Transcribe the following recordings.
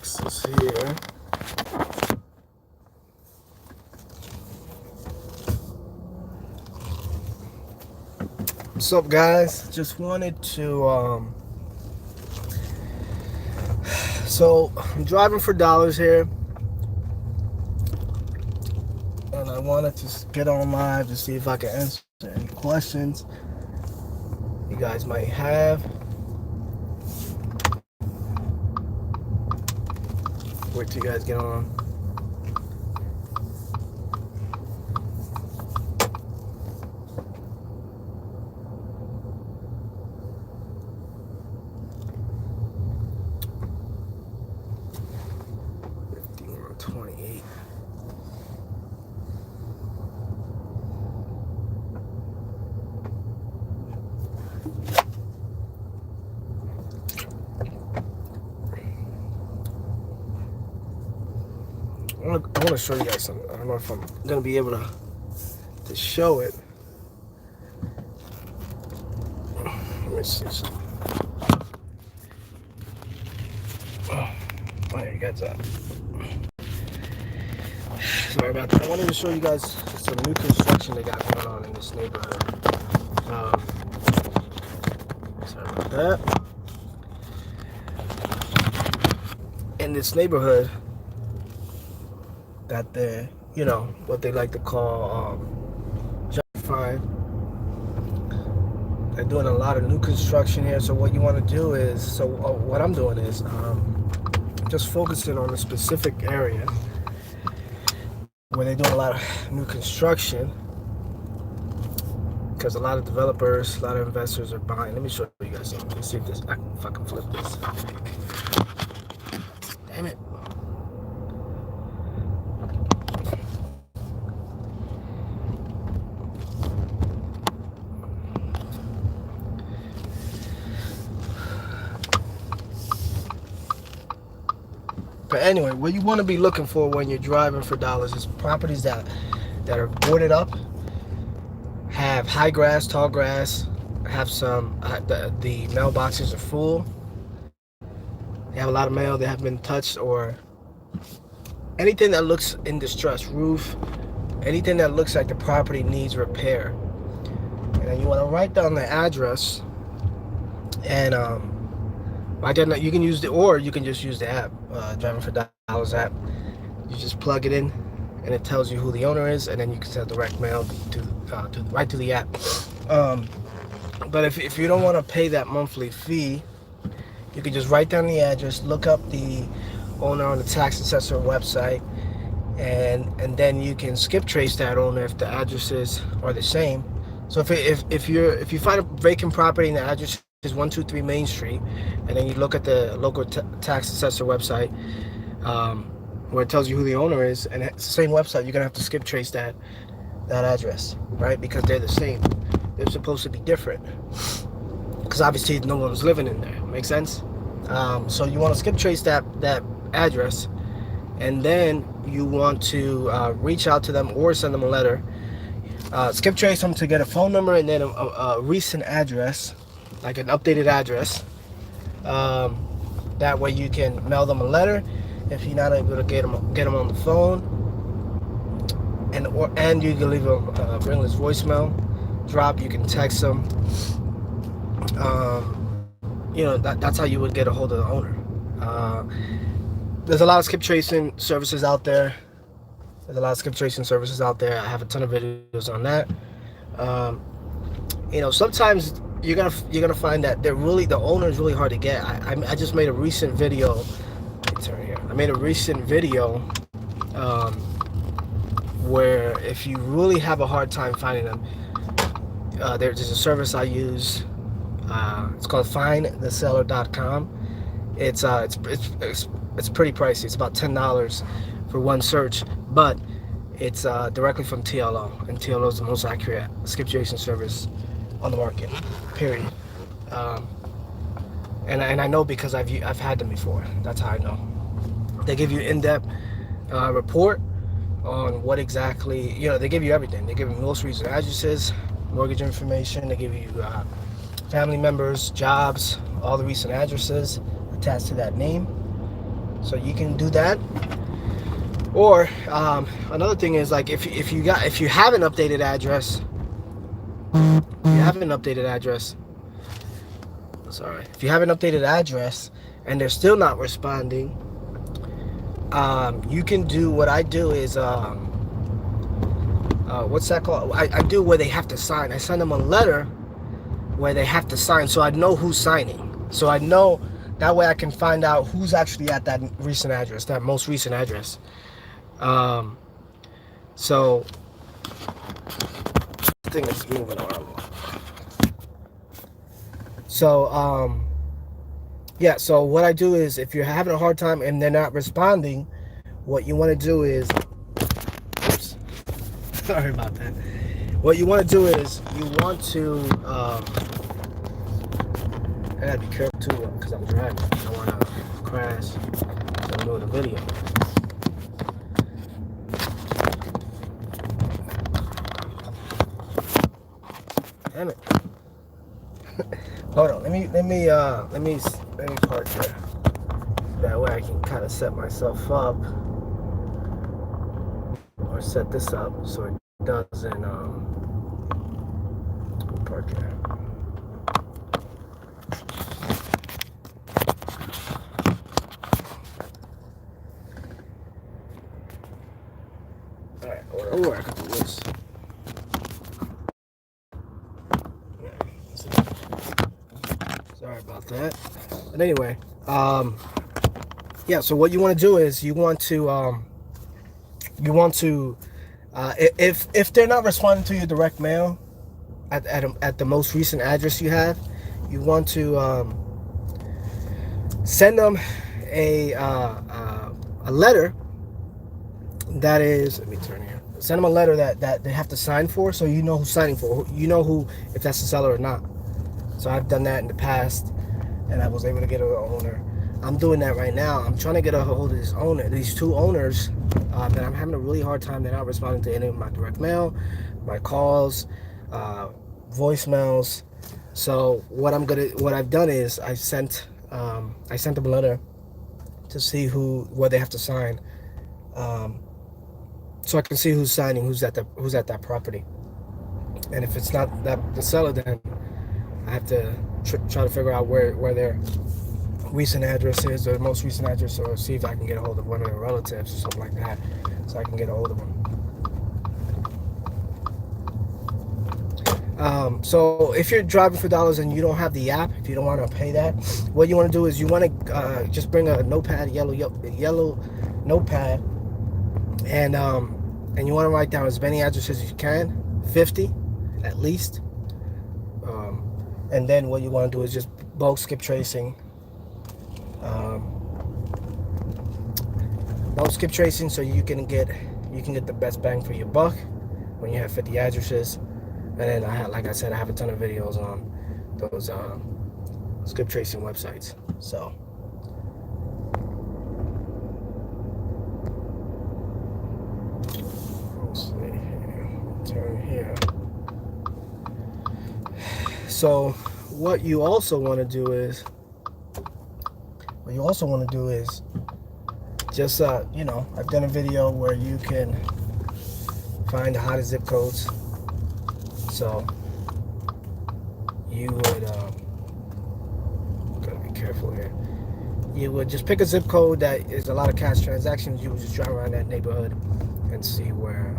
Texas here. What's up, guys? Just wanted to so I'm driving for dollars here, and I wanted to get on live to see if I can answer any questions you guys might have. Wait till you guys get on. I want to show you guys something. I don't know if I'm going to be able to show it. Let me see something. Oh, there you guys are. Sorry about that. I wanted to show you guys some new construction they got going on in this neighborhood. Sorry about that. In this neighborhood, that they're, what they like to call gentrifying. They're doing a lot of new construction here. So what you want to do is, what I'm doing is just focusing on a specific area where they're doing a lot of new construction, because a lot of developers, a lot of investors are buying. Let me show you guys something. Let's see if I can flip this. Damn it. But anyway, what you want to be looking for when you're driving for dollars is properties that are boarded up, have high grass, tall grass, have some, the mailboxes are full, they have a lot of mail that have been touched, or anything that looks in distress, roof, anything that looks like the property needs repair. And then you want to write down the address, and you can use you can just use the app, Driving for Dollars app. You just plug it in, and it tells you who the owner is, and then you can send direct mail right to the app. But if you don't want to pay that monthly fee, you can just write down the address, look up the owner on the tax assessor website, and then you can skip trace that owner if the addresses are the same. So if you find a vacant property and the address is 123 Main Street, and then you look at the local tax assessor website, where it tells you who the owner is, and it's the same website, you're gonna have to skip trace that address, right? Because they're the same. They're supposed to be different, because obviously no one's living in there. Make sense? So you want to skip trace that address, and then you want to reach out to them or send them a letter. Skip trace them to get a phone number, and then a recent address, like an updated address. That way you can mail them a letter if you're not able to get them on the phone, and you can leave a ringless voicemail drop. You can text them. That's how you would get a hold of the owner. There's a lot of skip tracing services out there. I have a ton of videos on that. Sometimes you're gonna find that the owner is really hard to get. I just made a recent video. Let me turn here. I made a recent video where if you really have a hard time finding them, there's a service I use. It's called findtheseller.com. It's pretty pricey. It's about $10 for one search, but it's directly from TLO, and TLO is the most accurate skip tracing service on the market, period. And I know because I've had them before. That's how I know. They give you in-depth report on what exactly, they give you everything. They give you most recent addresses, mortgage information. They give you family members, jobs, all the recent addresses attached to that name. So you can do that. Or another thing is, like, if you have an updated address, if you have an updated address and they're still not responding, you can do what I do is what's that called? I do where they have to sign. I send them a letter where they have to sign, so I know who's signing. So I know that way I can find out who's actually at that recent address, that most recent address. So the thing is moving around. So yeah, so what I do is, if you're having a hard time and they're not responding, what you want to do is, oops, sorry about that. What you want to do is, you want to, I gotta be careful too, because I'm driving. I don't want to crash in the middle of the video. Damn it. Hold on, let me park there. That way I can kind of set myself up, or set this up so it doesn't park there. Alright, or I could do this. Sorry about that. But anyway, yeah, so what you want to do is, you want to if they're not responding to your direct mail at the most recent address you have, you want to send them a letter that is, let me turn here. Send them a letter that they have to sign for, so you know who's signing for. You know who, if that's the seller or not. So I've done that in the past, and I was able to get an owner. I'm doing that right now. I'm trying to get a hold of these two owners that I'm having a really hard time. They're not responding to any of my direct mail, my calls, voicemails. So what I've done is, I sent them a letter to see what they have to sign, so I can see who's signing, who's at that property. And if it's not the seller, then I have to try to figure out where their recent address is, or the most recent address, or see if I can get a hold of one of their relatives or something like that, so I can get a hold of them. So if you're driving for dollars and you don't have the app, if you don't want to pay that, what you want to do is, you want to just bring a notepad, yellow notepad, and you want to write down as many addresses as you can, 50 at least. And then what you want to do is just bulk skip tracing. So you can get the best bang for your buck when you have 50 addresses. And then like I said, I have a ton of videos on those skip tracing websites. So let's see here. Turn here. So what you also want to do is just I've done a video where you can find the hottest zip codes. So you would gotta be careful here. You would just pick a zip code that is a lot of cash transactions. You would just drive around that neighborhood and see where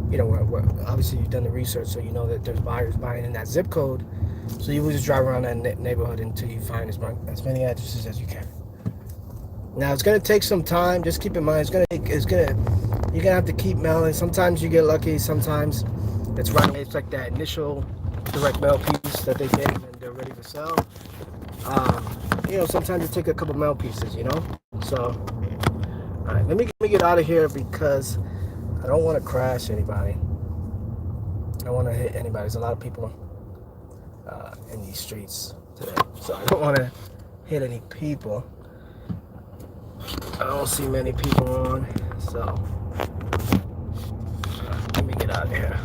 where obviously you've done the research, so you know that there's buyers buying in that zip code. So you would just drive around that neighborhood until you find as many addresses as you can. Now it's gonna take some time. Just keep in mind, you're gonna have to keep mailing. Sometimes you get lucky. Sometimes it's right away. It's like that initial direct mail piece that they get and they're ready to sell. Sometimes it takes a couple mail pieces. So, all right, let me get out of here, because I don't want to crash anybody. I don't want to hit anybody. There's a lot of people in these streets today, so I don't want to hit any people. I don't see many people on, so let me get out of here.